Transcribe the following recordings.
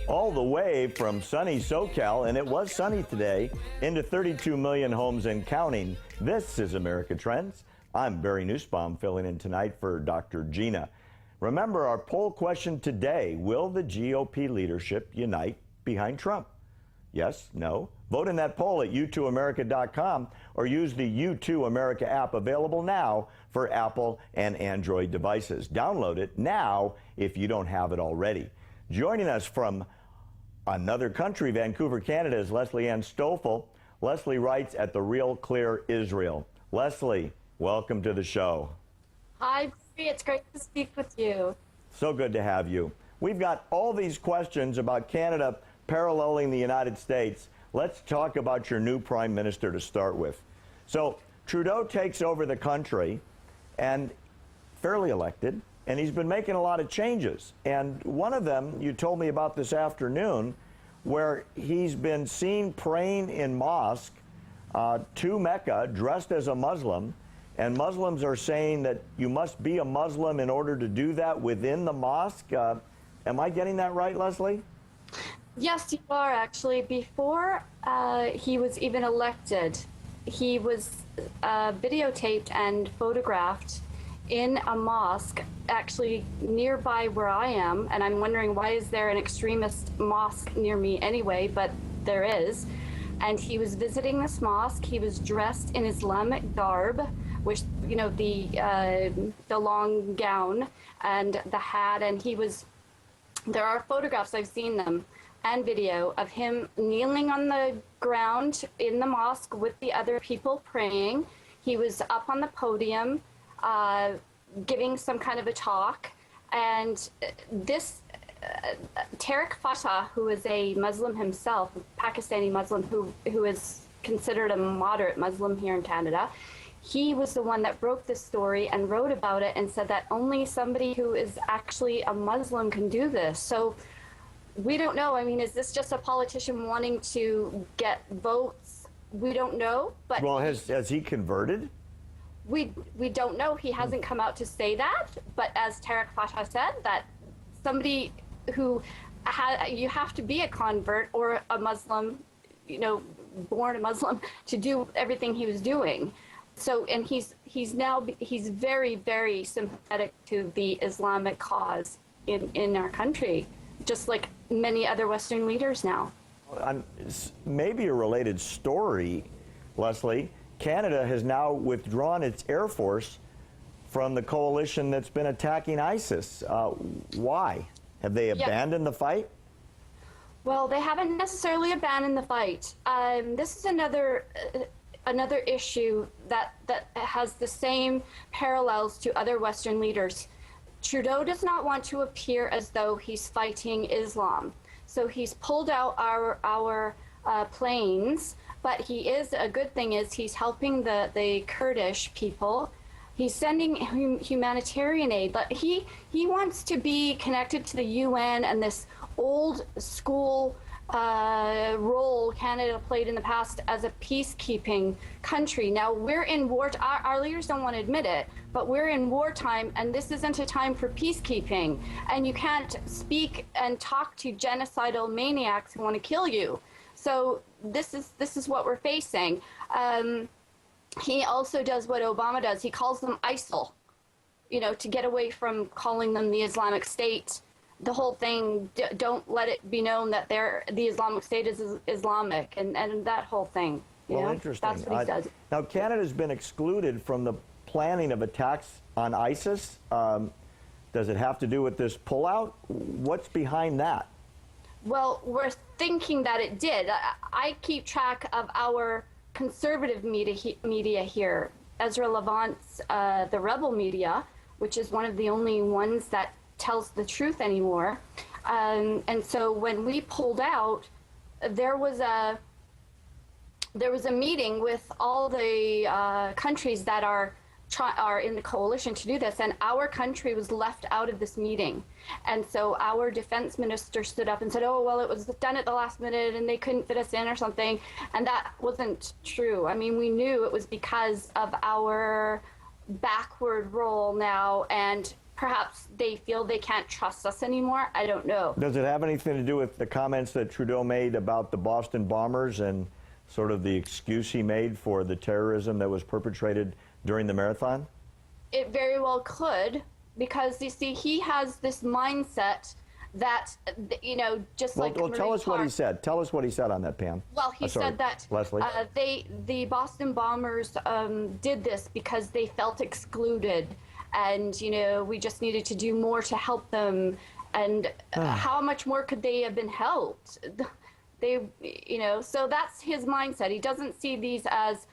All the way from sunny SoCal, and it was sunny today, into 32 million homes and counting. This is America Trends. I'm Barry Nussbaum, filling in tonight for Dr. Gina. Remember our poll question today: will the GOP leadership unite behind Trump? Yes, no? Vote in that poll at u2america.com or use the U2 America app, available now for Apple and Android devices. Download it now if you don't have it already. Joining us from another country, Vancouver, Canada, is Leslie Ann Stoffel. Leslie writes at The Real Clear Israel. Leslie, welcome to the show. Hi, it's great to speak with you. So good to have you. We've got all these questions about Canada paralleling the United States. Let's talk about your new prime minister to start with. So Trudeau takes over the country, and fairly elected, and he's been making a lot of changes. And one of them you told me about this afternoon, where he's been seen praying in mosque to Mecca dressed as a Muslim, and Muslims are saying that you must be a Muslim in order to do that within the mosque. Am I getting that right, Leslie? Yes, you are, actually. Before he was even elected, he was videotaped and photographed in a mosque, actually nearby where I am, and I'm wondering, why is there an extremist mosque near me anyway, but there is. And he was visiting this mosque. He was dressed in Islamic garb, which, you know, the long gown and the hat, and there are photographs, I've seen them, and video of him kneeling on the ground in the mosque with the other people praying. He was up on the podium giving some kind of a talk, and this Tariq Fatah, who is a Muslim himself, a Pakistani Muslim who is considered a moderate Muslim here in Canada, he was the one that broke this story and wrote about it and said that only somebody who is actually a Muslim can do this. So we don't know. I mean, is this just a politician wanting to get votes? We don't know. But well, has he converted? We don't know. He hasn't come out to say that. But as Tariq Fatah said, that somebody who you have to be a convert or a Muslim, you know, born a Muslim, to do everything he was doing. So, and he's very, very sympathetic to the Islamic cause in our country, just like many other Western leaders now. Maybe a related story, Leslie. Canada has now withdrawn its Air Force from the coalition that's been attacking ISIS. Why? Have they abandoned the fight? Well, they haven't necessarily abandoned the fight. This is another issue that has the same parallels to other Western leaders. Trudeau does not want to appear as though he's fighting Islam. So he's pulled out our planes, but a good thing is he's helping the Kurdish people. He's sending humanitarian aid. But he wants to be connected to the UN and this old school role Canada played in the past as a peacekeeping country. Now, we're in war. Our leaders don't want to admit it, but we're in wartime, and this isn't a time for peacekeeping. And you can't speak and talk to genocidal maniacs who want to kill you. So this is what we're facing. He also does what Obama does. He calls them ISIL, you know, to get away from calling them the Islamic State. The whole thing, don't let it be known that the Islamic State is Islamic, and that whole thing. Well, interesting. That's what he does. Now, Canada's been excluded from the planning of attacks on ISIS. Does it have to do with this pullout? What's behind that? Well, we're thinking that it did. I keep track of our conservative media here. Ezra Levant's The Rebel Media, which is one of the only ones that tells the truth anymore. And so when we pulled out, there was a meeting with all the countries that are in the coalition to do this, and our country was left out of this meeting. And so our defense minister stood up and said, oh, well, it was done at the last minute and they couldn't fit us in or something. And that wasn't true. I mean, we knew it was because of our backward role now and perhaps they feel they can't trust us anymore. I don't know. Does it have anything to do with the comments that Trudeau made about the Boston bombers and sort of the excuse he made for the terrorism that was perpetrated during the marathon? It very well could, because you see, he has this mindset that, you know, just like Well, tell Marie us what he Clark- said. Tell us what he said on that, Pam. Well, he Sorry, said that Leslie. the Boston bombers did this because they felt excluded, and you know, we just needed to do more to help them. And how much more could they have been helped? They, you know, so that's his mindset. He doesn't see these as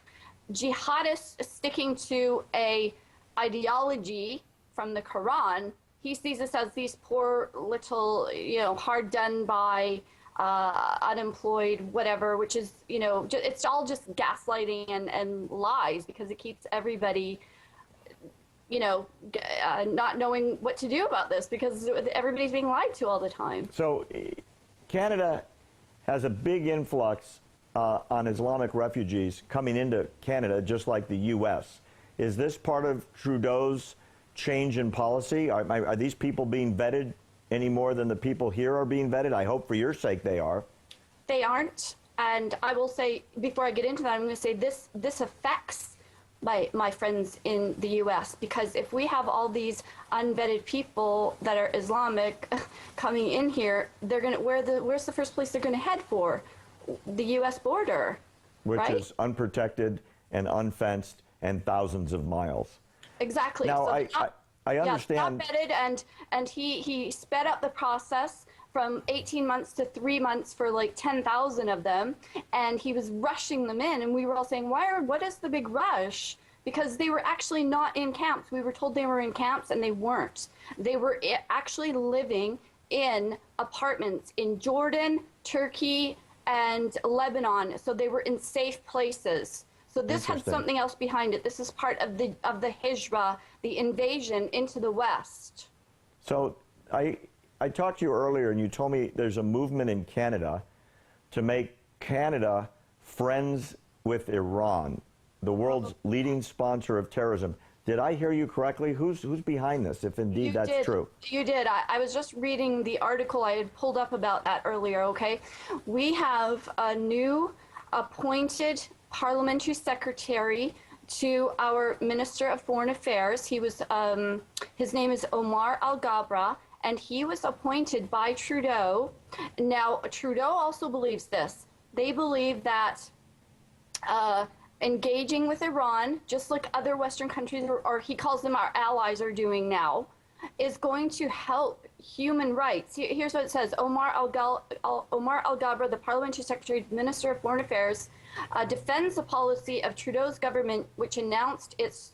jihadists sticking to a ideology from the Quran. He sees us as these poor little, you know, hard done by, unemployed, whatever, which is, you know, it's all just gaslighting and lies, because it keeps everybody, you know, not knowing what to do about this, because everybody's being lied to all the time. So Canada has a big influx on Islamic refugees coming into Canada, just like the U.S. Is this part of Trudeau's change in policy? Are these people being vetted any more than the people here are being vetted? I hope for your sake they are. They aren't. And I will say, before I get into that, I'm going to say this affects my friends in the U.S., because if we have all these unvetted people that are Islamic coming in here, they're going to, where's the first place they're going to head for? The U.S. border. Which right? is unprotected and unfenced and thousands of miles. Exactly. Now, So I understand. not vetted, and he sped up the process from 18 months to 3 months for like 10,000 of them, and he was rushing them in, and we were all saying, what is the big rush? Because they were actually not in camps. We were told they were in camps, and they weren't. They were actually living in apartments in Jordan, Turkey, and Lebanon. So they were in safe places. So this had something else behind it. This is part of the hijra, the invasion into the West. So I talked to you earlier, and you told me there's a movement in Canada to make Canada friends with Iran, the world's leading sponsor of terrorism. Did I hear you correctly? Who's behind this, if indeed that's true? You did. I was just reading the article I had pulled up about that earlier, okay? We have a new appointed parliamentary secretary to our Minister of Foreign Affairs. He was, his name is Omar Al-Ghabra, and he was appointed by Trudeau. Now, Trudeau also believes this. They believe that engaging with Iran, just like other Western countries, or he calls them our allies, are doing now, is going to help human rights. Here's what it says. Omar Al-Ghabra, the Parliamentary Secretary, Minister of Foreign Affairs, defends the policy of Trudeau's government, which announced its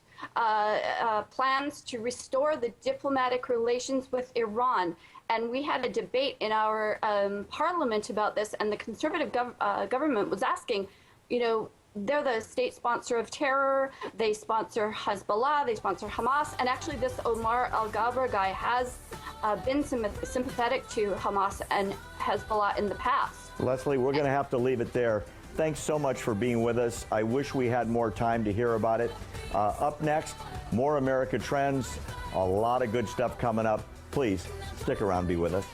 plans to restore the diplomatic relations with Iran. And we had a debate in our parliament about this, and the Conservative government was asking, you know, they're the state sponsor of terror, they sponsor Hezbollah, they sponsor Hamas, and actually this Omar Al-Ghabra guy has been sympathetic to Hamas and Hezbollah in the past. Leslie, we're going to have to leave it there. Thanks so much for being with us. I wish we had more time to hear about it. Up next, more America Trends, a lot of good stuff coming up. Please stick around, be with us.